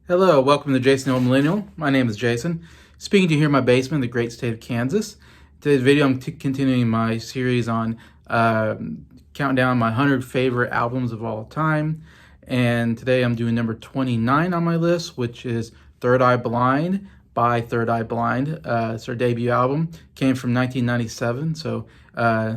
Hello, welcome to Jason the Old Millennial. My name is Jason, speaking to you here in my basement in the great state of Kansas. Today's video, I'm continuing my series on counting down my 100 favorite albums of all time. And today I'm doing number 29 on my list, which is Third Eye Blind by Third Eye Blind. It's their debut album, came from 1997. So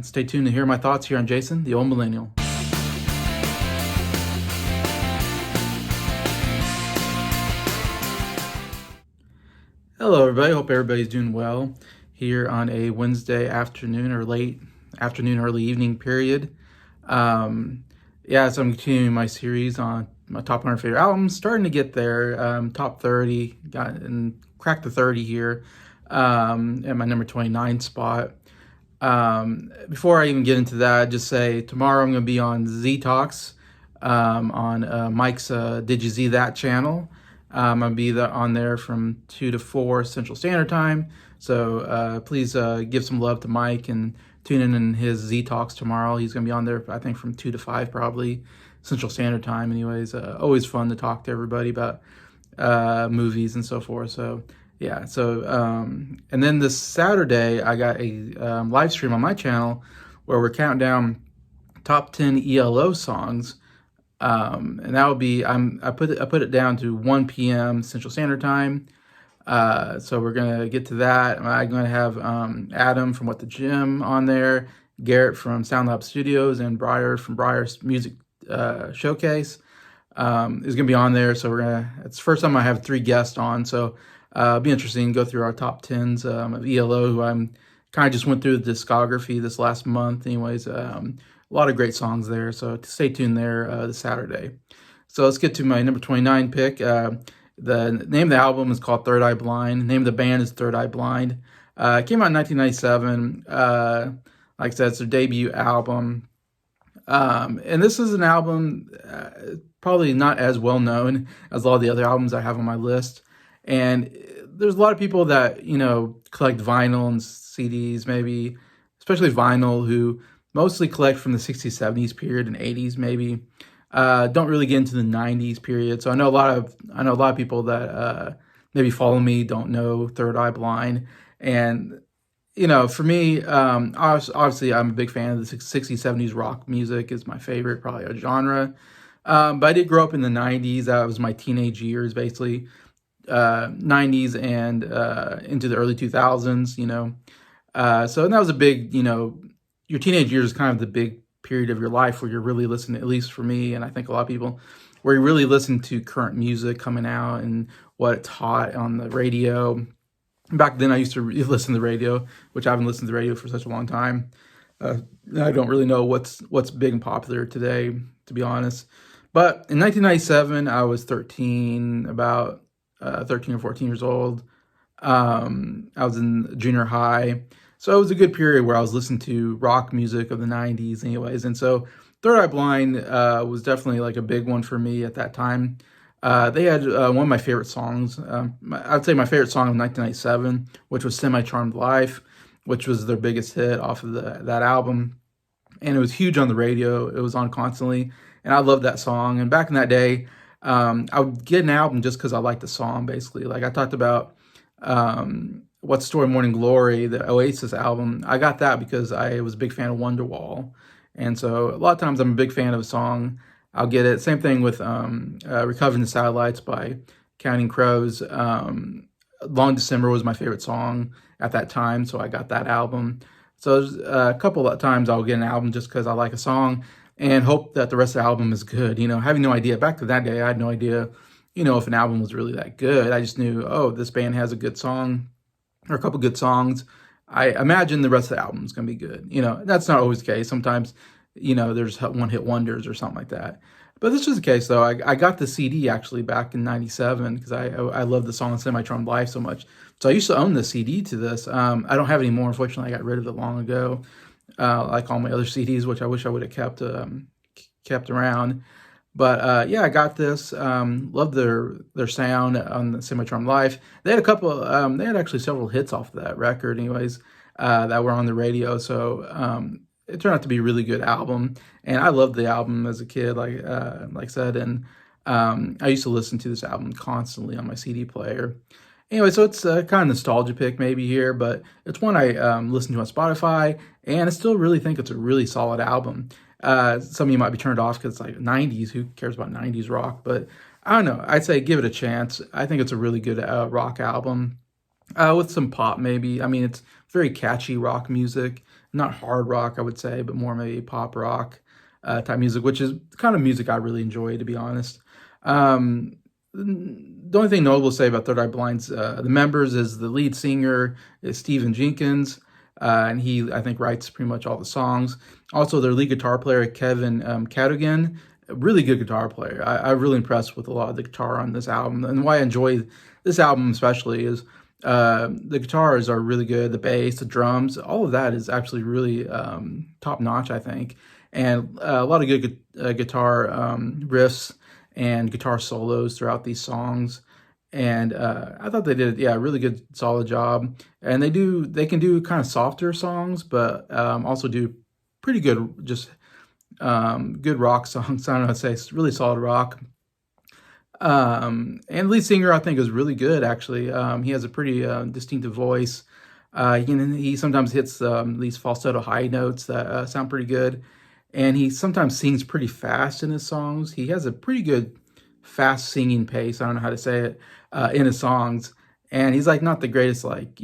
stay tuned to hear my thoughts here on Jason the Old Millennial. Hello, everybody. Hope everybody's doing well here on a Wednesday afternoon or late afternoon, early evening period. So I'm continuing my series on my top 100 favorite albums. Starting to get there. Top 30, got and cracked the 30 here at my number 29 spot. Before I even get into that, just say tomorrow I'm going to be on Z Talks on Mike's Did You See That channel. I'll be on there from 2 to 4 Central Standard Time. So please give some love to Mike and tune in his Z Talks tomorrow. He's going to be on there, I think, from 2 to 5 probably Central Standard Time. Anyways, always fun to talk to everybody about movies and so forth. So yeah. So and then this Saturday I got a live stream on my channel where we're counting down top 10 ELO songs. And that will be I put it down to 1 p.m. Central Standard Time. So we're gonna get to that. I'm gonna have Adam from What the Gym on there, Garrett from SoundLab Studios, and Briar from Briar's Music Showcase is gonna be on there. So it's the first time I have 3 guests on. So it'll be interesting. Go through our top 10s of ELO, who I'm kind of just went through the discography this last month. Anyways, a lot of great songs there, so stay tuned there this Saturday. So let's get to my number 29 pick. The name of the album is called Third Eye Blind. The name of the band is Third Eye Blind. It came out in 1997. Like I said, it's their debut album. And this is an album probably not as well known as a lot of the other albums I have on my list. And there's a lot of people that, collect vinyl and CDs, maybe, especially vinyl, who mostly collect from the 60s, 70s period and 80s maybe. Don't really get into the 90s period. So I know a lot of people that maybe follow me don't know Third Eye Blind. And for me, obviously I'm a big fan of the 60s, 70s rock music is my favorite probably a genre. But I did grow up in the 90s. That was my teenage years basically. 90s and into the early 2000s, so that was a big, your teenage years is kind of the big period of your life where you're really listening, at least for me, and I think a lot of people, where you really listen to current music coming out and what's hot on the radio. Back then, I used to listen to the radio, which I haven't listened to the radio for such a long time. I don't really know what's big and popular today, to be honest. But in 1997, I was 13, about 13 or 14 years old. I was in junior high. So it was a good period where I was listening to rock music of the 90s anyways. And so Third Eye Blind was definitely like a big one for me at that time. They had one of my favorite songs. I'd say my favorite song of 1997, which was Semi-Charmed Life, which was their biggest hit off of that album. And it was huge on the radio. It was on constantly. And I loved that song. And back in that day, I would get an album just because I liked the song, basically. Like I talked about What's Story Morning Glory, the Oasis album. I got that because I was a big fan of Wonderwall. And so a lot of times I'm a big fan of a song, I'll get it. Same thing with Recovering the Satellites by Counting Crows. Long December was my favorite song at that time, so I got that album. So there's a couple of times I'll get an album just because I like a song and hope that the rest of the album is good. Having no idea. Back to that day, I had no idea, if an album was really that good. I just knew, this band has a good song or a couple good songs. I imagine the rest of the album is going to be good. That's not always the case. Sometimes, there's one-hit wonders or something like that. But this was the case, though. I got the CD actually back in 97 because I love the song Semi-Charmed Life so much. So I used to own the CD to this. I don't have it anymore. Unfortunately, I got rid of it long ago, like all my other CDs, which I wish I would have kept around. But I got this. Loved their sound on the Semi-Charmed Life. They had they had actually several hits off of that record, anyways, that were on the radio. So it turned out to be a really good album, and I loved the album as a kid, like I said. And I used to listen to this album constantly on my CD player. Anyway, so it's a kind of nostalgia pick maybe here, but it's one I listen to on Spotify, and I still really think it's a really solid album. Some of you might be turned off because it's like 90s. Who cares about 90s rock? But I don't know. I'd say give it a chance. I think it's a really good rock album with some pop maybe. I mean, it's very catchy rock music, not hard rock, I would say, but more maybe pop rock type music, which is the kind of music I really enjoy, to be honest. Um, the only thing notable to say about Third Eye Blind's the members is the lead singer is Stephen Jenkins, and he I think writes pretty much all the songs. Also, their lead guitar player Kevin Cadogan, a really good guitar player. I'm really impressed with a lot of the guitar on this album, and why I enjoy this album especially is the guitars are really good, the bass, the drums, all of that is actually really top notch, I think, and a lot of good guitar riffs and guitar solos throughout these songs. And I thought they did, yeah, a really good, solid job. And they can do kind of softer songs, but also do pretty good, just good rock songs. I don't know how to say, it's really solid rock. And lead singer, I think, is really good, actually. He has a pretty distinctive voice. He sometimes hits these falsetto high notes that sound pretty good. And he sometimes sings pretty fast in his songs. He has a pretty good fast singing pace. I don't know how to say it in his songs. And he's like not the greatest, like,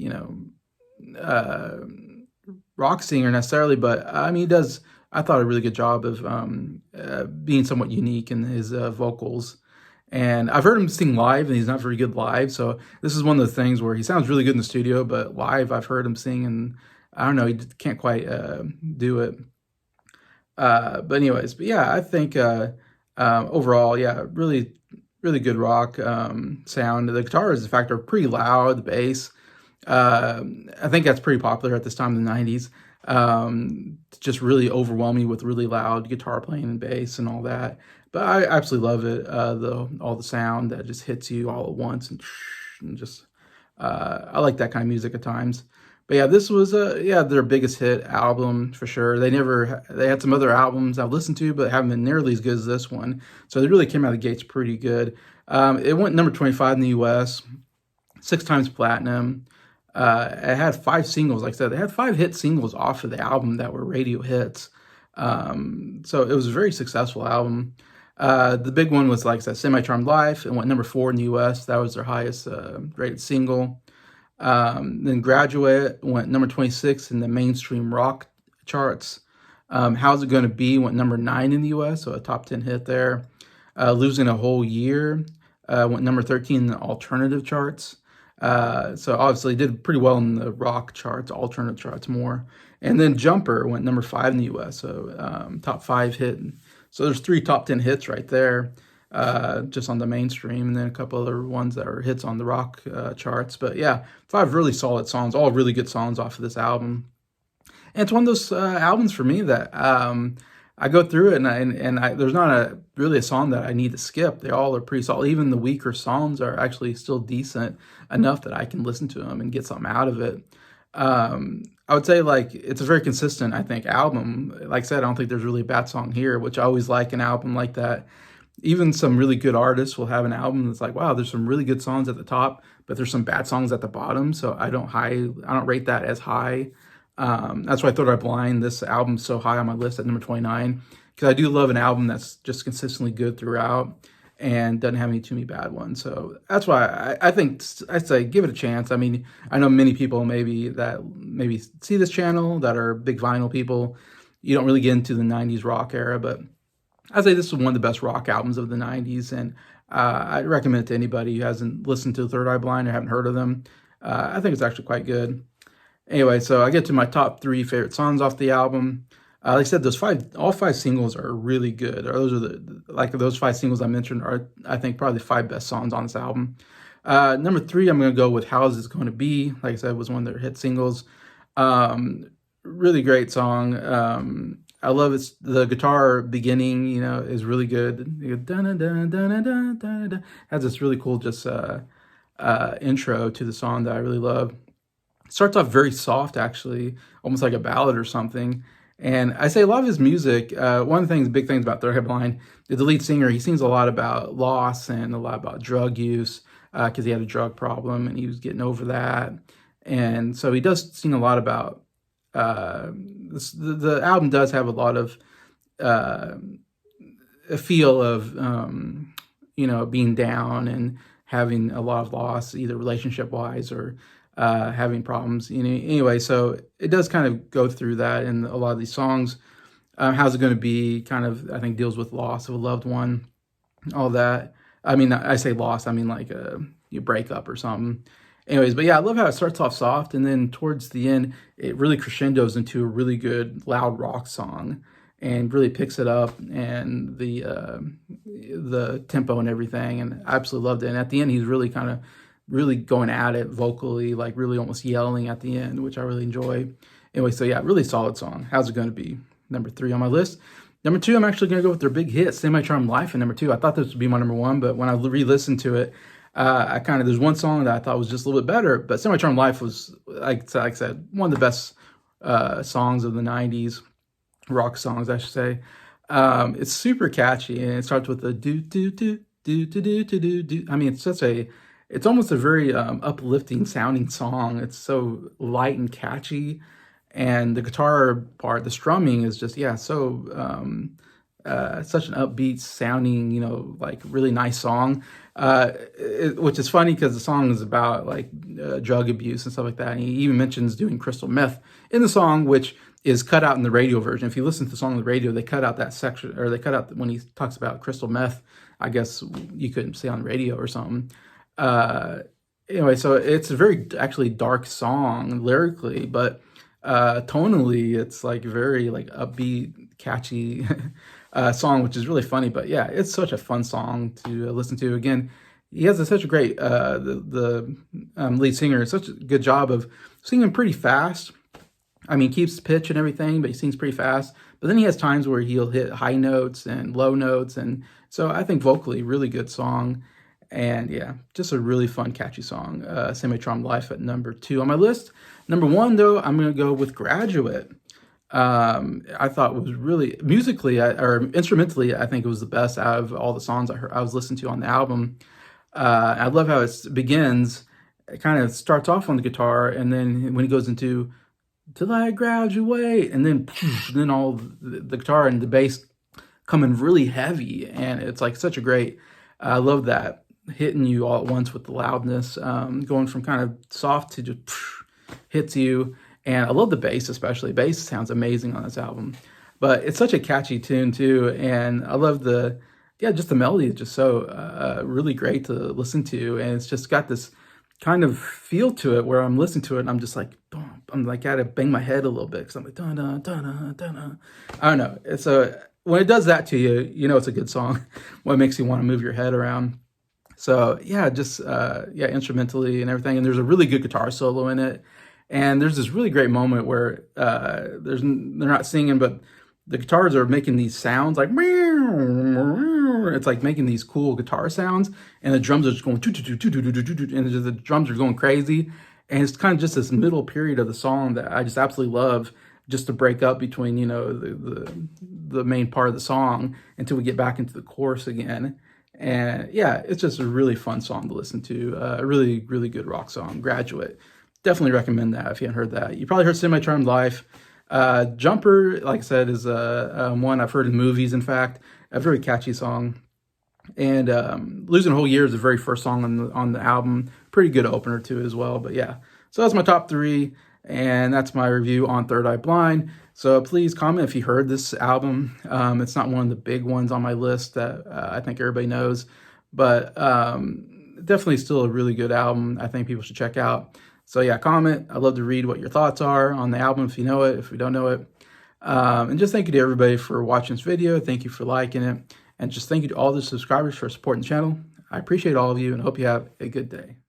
rock singer necessarily, but I mean, he does, I thought, a really good job of being somewhat unique in his vocals. And I've heard him sing live, and he's not very good live. So this is one of the things where he sounds really good in the studio, but live I've heard him sing, and I don't know, he can't quite do it. But anyways, but yeah, I think overall, yeah, really, really good rock sound. The guitar is, in fact, are pretty loud. The bass, I think that's pretty popular at this time in the '90s. Just really overwhelming with really loud guitar playing and bass and all that. But I absolutely love it. All the sound that just hits you all at once and just I like that kind of music at times. But yeah, this was their biggest hit album for sure. They had some other albums I've listened to, but haven't been nearly as good as this one. So they really came out of the gates pretty good. It went number 25 in the U.S., 6 times platinum. It had 5 singles. Like I said, they had 5 hit singles off of the album that were radio hits. So it was a very successful album. The big one was, like I said, Semi-Charmed Life. It went number 4 in the U.S. That was their highest rated single. Then Graduate went number 26 in the mainstream rock charts. How's It Gonna Be went number 9 in the U.S., so a top 10 hit there. Losing a Whole Year went number 13 in the alternative charts. So obviously did pretty well in the rock charts, alternative charts more. And then Jumper went number 5 in the U.S., so top 5 hit. So there's 3 top 10 hits right there, just on the mainstream, and then a couple other ones that are hits on the rock charts. But yeah, 5 really solid songs, all really good songs off of this album. And it's one of those albums for me that I go through it, and there's not really a song that I need to skip. They all are pretty solid. Even the weaker songs are actually still decent enough that I can listen to them and get something out of it. I would say, like, it's a very consistent, I think, album. Like I said, I don't think there's really a bad song here, which I always like an album like that. Even some really good artists will have an album that's like, wow, there's some really good songs at the top, but there's some bad songs at the bottom. So I don't rate that as high. That's why I Third Eye Blind, this album's so high on my list at number 29, because I do love an album that's just consistently good throughout and doesn't have any too many bad ones. So that's why I think I'd say give it a chance. I mean, I know many people maybe see this channel that are big vinyl people. You don't really get into the 90s rock era, but I'd say this is one of the best rock albums of the 90s, and I'd recommend it to anybody who hasn't listened to Third Eye Blind or haven't heard of them. I think it's actually quite good. Anyway, so I get to my top 3 favorite songs off the album. Like I said, all 5 singles are really good. Those are those 5 singles I mentioned are, I think, probably the 5 best songs on this album. Number 3, I'm going to go with How's This Going to Be. Like I said, was one of their hit singles. Really great song. I love it. The guitar beginning, is really good. Has this really cool just intro to the song that I really love. Starts off very soft, actually, almost like a ballad or something. And I say a lot of his music, one of the things, big things about Third Eye Blind, the lead singer, he sings a lot about loss and a lot about drug use, because he had a drug problem and he was getting over that. And so he does sing a lot about, the album does have a lot of uh, a feel of, being down and having a lot of loss, either relationship wise or having problems. Anyway, so it does kind of go through that in a lot of these songs. How's it going to be? Kind of, I think, deals with loss of a loved one, all that. I mean, I say loss, I mean like you break up or something. Anyways, but yeah, I love how it starts off soft and then towards the end, it really crescendos into a really good loud rock song and really picks it up and the tempo and everything. And I absolutely loved it. And at the end, he's really kind of really going at it vocally, like really almost yelling at the end, which I really enjoy. Anyway, so yeah, really solid song. How's it going to be? Number 3 on my list. Number 2, I'm actually going to go with their big hit, Semi-Charmed Life, and number 2. I thought this would be my number 1, but when I re-listened to it, there's one song that I thought was just a little bit better, but Semi-Charmed Life was, like I said, one of the best songs of the 90s, rock songs, I should say. It's super catchy, and it starts with the do. I mean, it's almost a very uplifting sounding song. It's so light and catchy. And the guitar part, the strumming is just, yeah, so such an upbeat sounding, like really nice song. Which is funny because the song is about like drug abuse and stuff like that. And he even mentions doing crystal meth in the song, which is cut out in the radio version. If you listen to the song on the radio, they cut out that section, or they cut out when he talks about crystal meth. I guess you couldn't say on the radio or something. Anyway, so it's a very actually dark song lyrically, but tonally it's like very like upbeat, catchy song, which is really funny. But yeah, it's such a fun song to listen to. Again, he has such a great the lead singer, such a good job of singing pretty fast. I mean, keeps pitch and everything, but he sings pretty fast. But then he has times where he'll hit high notes and low notes, and so I think vocally, really good song. And yeah, just a really fun, catchy song. Semi-Charmed Life at number 2 on my list. Number 1, though, I'm going to go with Graduate. I thought was really, musically, or instrumentally, I think it was the best out of all the songs I was listening to on the album. I love how it begins. It kind of starts off on the guitar, and then when he goes into "Till I Graduate," and then all the guitar and the bass coming really heavy, and it's like such a great. I love that hitting you all at once with the loudness, going from kind of soft to just hits you. And I love the bass, especially. Bass sounds amazing on this album, but it's such a catchy tune too. And I love just the melody is just so really great to listen to, and it's just got this kind of feel to it where I'm listening to it and I'm just like, boom, I'm like, I gotta bang my head a little bit because I'm like, dun dun dun dun dun. I don't know. It's when it does that to you, it's a good song. When it makes you want to move your head around. So yeah, just instrumentally and everything. And there's a really good guitar solo in it. And there's this really great moment where they're not singing, but the guitars are making these sounds like it's like making these cool guitar sounds, and the drums are just going and the drums are going crazy. And it's kind of just this middle period of the song that I just absolutely love, just to break up between the main part of the song until we get back into the chorus again. And yeah, it's just a really fun song to listen to. A really, really good rock song. Graduate. Definitely recommend that if you haven't heard that. You probably heard Semi-Charmed Life. Jumper, like I said, is one I've heard in movies, in fact. A very catchy song. And Losing a Whole Year is the very first song on the album. Pretty good opener too as well. But yeah, so that's my top 3. And that's my review on Third Eye Blind. So please comment if you heard this album. It's not one of the big ones on my list that I think everybody knows. But definitely still a really good album I think people should check out. So yeah, comment. I'd love to read what your thoughts are on the album if you know it, if you don't know it. And just thank you to everybody for watching this video. Thank you for liking it. And just thank you to all the subscribers for supporting the channel. I appreciate all of you and hope you have a good day.